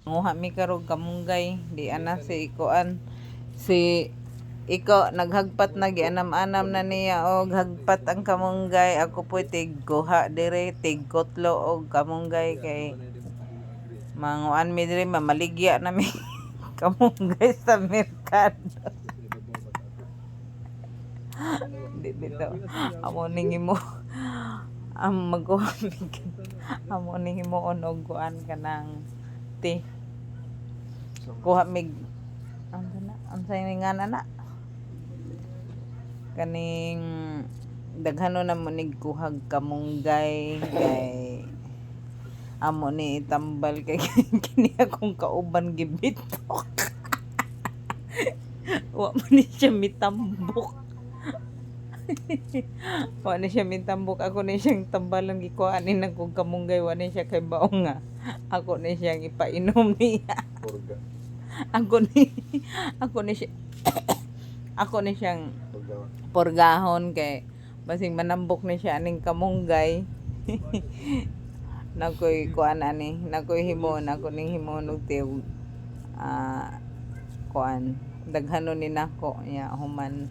Nguha mi karog kamunggay, di ana si ikuan. Si iko naghagpat na gianam-anam na niya og hagpat ang kamunggay. Ako po'y tigguha dire, tigkotlo og kamunggay kay manguan mi dire mamaligya na mi kamunggay sa merkado. Di bitaw. Amo ning imo ang magkuha mi amo ning imo og kuan kanang ti kuha mig unsay nga na kaning daghano na mo nig kuhag kamunggay kay amo ni itambal kay kini akong kauban gibitok. Wa man ni siya mitambok. Wa ni siya mitambok, ako ni siyang tambalan gikuhanin ng kong kamunggay, wa ni siya kay baong nga. Ako ni siyang ipainom niya. Ako ni siya ako ni siyang porgahon kay basing manambok ni siya aning kamunggay. Nakoy kuan ani, nakoy himon, ako ning himon og tiyo kuan daghano ni nako nya human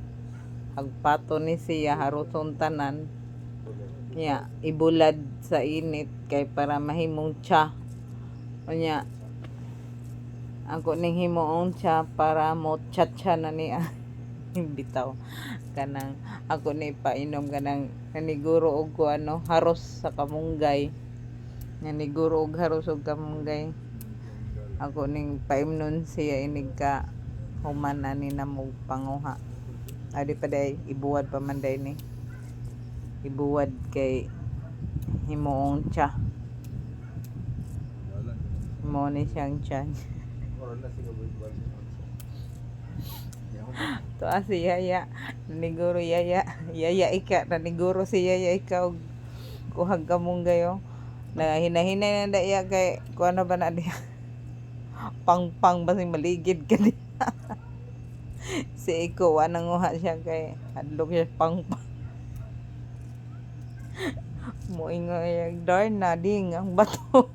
agpato ni siya haruson tanan nya ibulad sa init kay para mahimong tsa nya ako ning himuon tsa para mo tsa na niya. Bitaw kanang ako ni painom kanang naniguro og ano haros sa kamunggay, naniguro og haros og kamunggay. Ako ning paimnon siya inig ka human ani na mo panguha. Adi pa day ibuwad pa man day ni. Ibuwad kay himuong tsa. Mo ni siyang tsa. To si Yaya, naniguro Yaya ika, naniguro si Yaya ika og kuhag kamunggay oh. Na hinahinay na daya kay kuano ba na diya. Pang basing maligid ka diya. Si Iko nanguha siya kay hadlok siya pang moingoy darna ding ang bato.